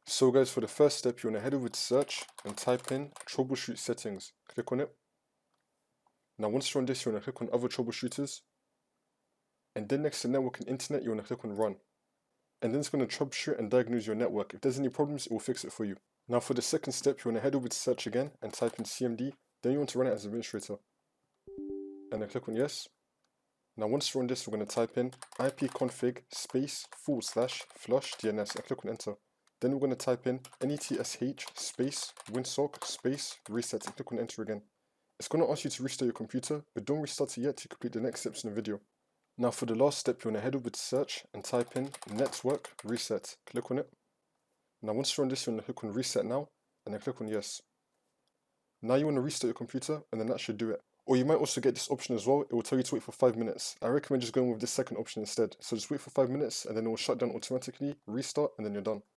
So guys, for the first step, you want to head over to search and type in troubleshoot settings. Click on it. Now once you're on this, you want to click on other troubleshooters. And then next to network and internet, you want to click on run. And then it's going to troubleshoot and diagnose your network. If there's any problems, it will fix it for you. Now for the second step, you want to head over to search again and type in CMD. Then you want to run it as administrator. And then click on yes. Now once you're on this, we're going to type in ipconfig space /flush DNS and click on enter. Then we're going to type in netsh space winsock space reset and click on enter again. It's going to ask you to restart your computer, but don't restart it yet to complete the next steps in the video. Now for the last step, you want to head over to search and type in network reset. Click on it. Now once you're on this, you want to click on reset now and then click on yes. Now you want to restart your computer and then that should do it. Or you might also get this option as well. It will tell you to wait for 5 minutes. I recommend just going with this second option instead. So just wait for 5 minutes and then it will shut down automatically, restart, and then you're done.